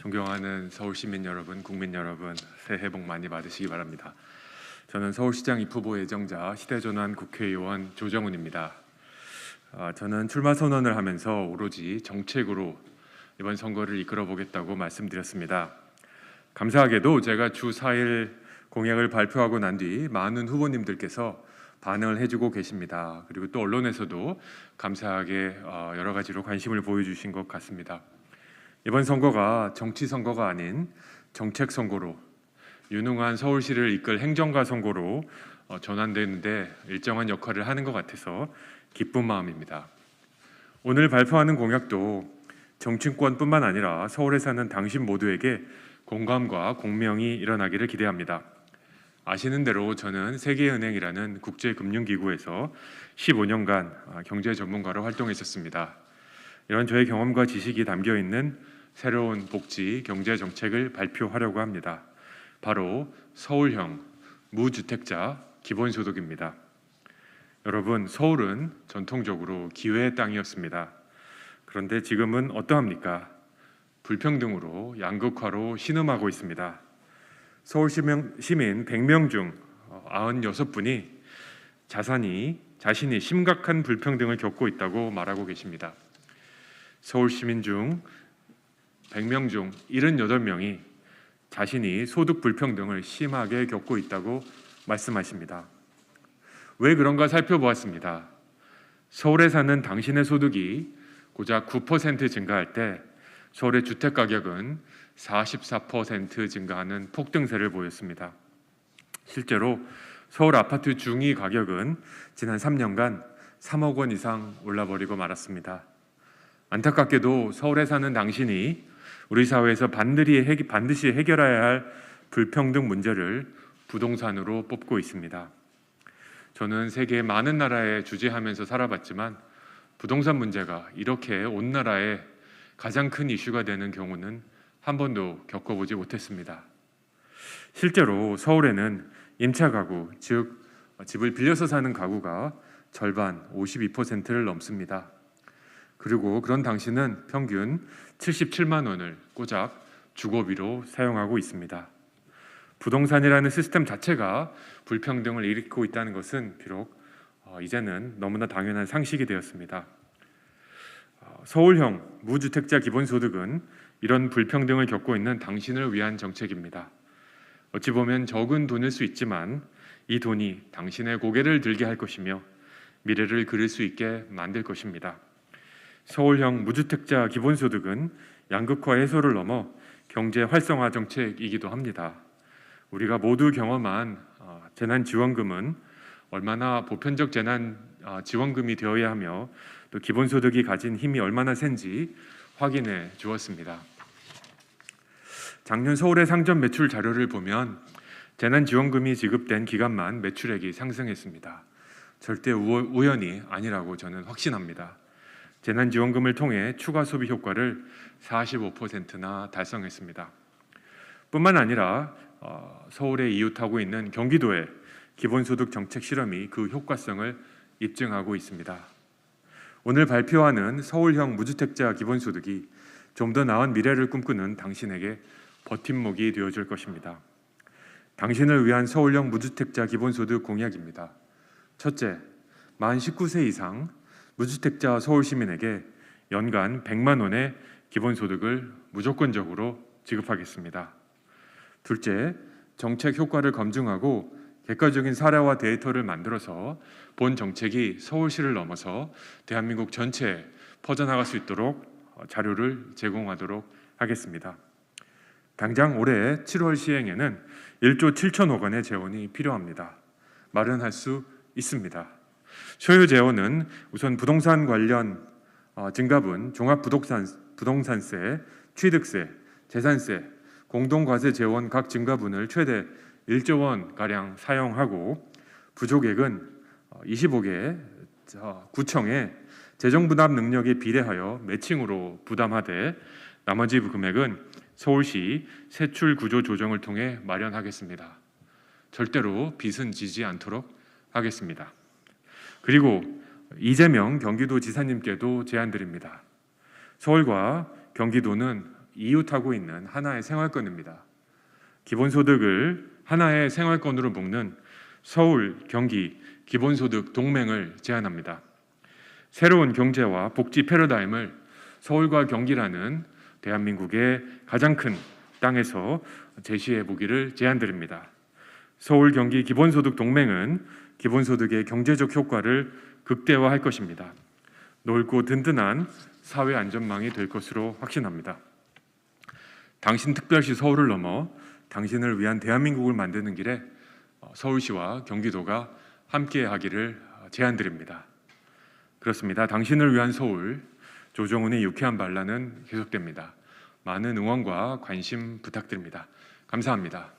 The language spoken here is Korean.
존경하는 서울 시민 여러분, 국민 여러분, 새해 복 많이 받으시기 바랍니다. 저는 서울시장 입후보 예정자 시대전환 국회의원 조정훈입니다. 저는 출마 선언을 하면서 오로지 정책으로 이번 선거를 이끌어 보겠다고 말씀드렸습니다. 감사하게도 제가 주 4일 공약을 발표하고 난 뒤 많은 후보님들께서 반응을 해주고 계십니다. 그리고 또 언론에서도 감사하게 여러 가지로 관심을 보여주신 것 같습니다. 이번 선거가 정치 선거가 아닌 정책 선거로, 유능한 서울시를 이끌 행정가 선거로 전환되는데 일정한 역할을 하는 것 같아서 기쁜 마음입니다. 오늘 발표하는 공약도 정치권뿐만 아니라 서울에 사는 당신 모두에게 공감과 공명이 일어나기를 기대합니다. 아시는 대로 저는 세계은행이라는 국제금융기구에서 15년간 경제 전문가로 활동했었습니다. 이런 저의 경험과 지식이 담겨 있는 새로운 복지 경제 정책을 발표하려고 합니다. 바로 서울형 무주택자 기본소득입니다. 여러분, 서울은 전통적으로 기회의 땅이었습니다. 그런데 지금은 어떠합니까? 불평등으로 양극화로 신음하고 있습니다. 서울 시민 100명 중 96분이 자신이 심각한 불평등을 겪고 있다고 말하고 계십니다. 서울 시민 중 100명 중 78명이 자신이 소득 불평등을 심하게 겪고 있다고 말씀하십니다. 왜 그런가 살펴보았습니다. 서울에 사는 당신의 소득이 고작 9% 증가할 때 서울의 주택 가격은 44% 증가하는 폭등세를 보였습니다. 실제로 서울 아파트 중위 가격은 지난 3년간 3억 원 이상 올라버리고 말았습니다. 안타깝게도 서울에 사는 당신이 우리 사회에서 반드시 해결해야 할 불평등 문제를 부동산으로 뽑고 있습니다. 저는 세계의 많은 나라에 주재하면서 살아봤지만 부동산 문제가 이렇게 온 나라에 가장 큰 이슈가 되는 경우는 한 번도 겪어보지 못했습니다. 실제로 서울에는 임차 가구, 즉 집을 빌려서 사는 가구가 절반 52%를 넘습니다. 그리고 그런 당신은 평균 77만 원을 꼬작 주거비로 사용하고 있습니다. 부동산이라는 시스템 자체가 불평등을 일으키고 있다는 것은 비록 이제는 너무나 당연한 상식이 되었습니다. 서울형 무주택자 기본소득은 이런 불평등을 겪고 있는 당신을 위한 정책입니다. 어찌 보면 적은 돈일 수 있지만 이 돈이 당신의 고개를 들게 할 것이며 미래를 그릴 수 있게 만들 것입니다. 서울형 무주택자 기본소득은 양극화 해소를 넘어 경제 활성화 정책이기도 합니다. 우리가 모두 경험한 재난지원금은 얼마나 보편적 재난지원금이 되어야 하며 또 기본소득이 가진 힘이 얼마나 센지 확인해 주었습니다. 작년 서울의 상점 매출 자료를 보면 재난지원금이 지급된 기간만 매출액이 상승했습니다. 절대 우연이 아니라고 저는 확신합니다. 재난지원금을 통해 추가 소비 효과를 45%나 달성했습니다. 뿐만 아니라 서울에 이웃하고 있는 경기도의 기본소득 정책 실험이 그 효과성을 입증하고 있습니다. 오늘 발표하는 서울형 무주택자 기본소득이 좀 더 나은 미래를 꿈꾸는 당신에게 버팀목이 되어줄 것입니다. 당신을 위한 서울형 무주택자 기본소득 공약입니다. 첫째, 만 19세 이상 무주택자 서울 시민에게 연간 100만 원의 기본소득을 무조건적으로 지급하겠습니다. 둘째, 정책 효과를 검증하고 객관적인 사례와 데이터를 만들어서 본 정책이 서울시를 넘어서 대한민국 전체에 퍼져나갈 수 있도록 자료를 제공하도록 하겠습니다. 당장 올해 7월 시행에는 1조 7천억 원의 재원이 필요합니다. 마련할 수 있습니다. 소요 재원은 우선 부동산 관련 증가분, 종합부동산세, 취득세, 재산세, 공동과세 재원 각 증가분을 최대 1조 원 가량 사용하고 부족액은 25개 구청의 재정부담 능력에 비례하여 매칭으로 부담하되 나머지 금액은 서울시 세출 구조 조정을 통해 마련하겠습니다. 절대로 빚은 지지 않도록 하겠습니다. 그리고 이재명 경기도지사님께도 제안드립니다. 서울과 경기도는 이웃하고 있는 하나의 생활권입니다. 기본소득을 하나의 생활권으로 묶는 서울, 경기 기본소득 동맹을 제안합니다. 새로운 경제와 복지 패러다임을 서울과 경기라는 대한민국의 가장 큰 땅에서 제시해 보기를 제안드립니다. 서울, 경기 기본소득 동맹은 기본소득의 경제적 효과를 극대화할 것입니다. 넓고 든든한 사회 안전망이 될 것으로 확신합니다. 당신 특별시 서울을 넘어 당신을 위한 대한민국을 만드는 길에 서울시와 경기도가 함께하기를 제안드립니다. 그렇습니다. 당신을 위한 서울, 조정훈의 유쾌한 반란은 계속됩니다. 많은 응원과 관심 부탁드립니다. 감사합니다.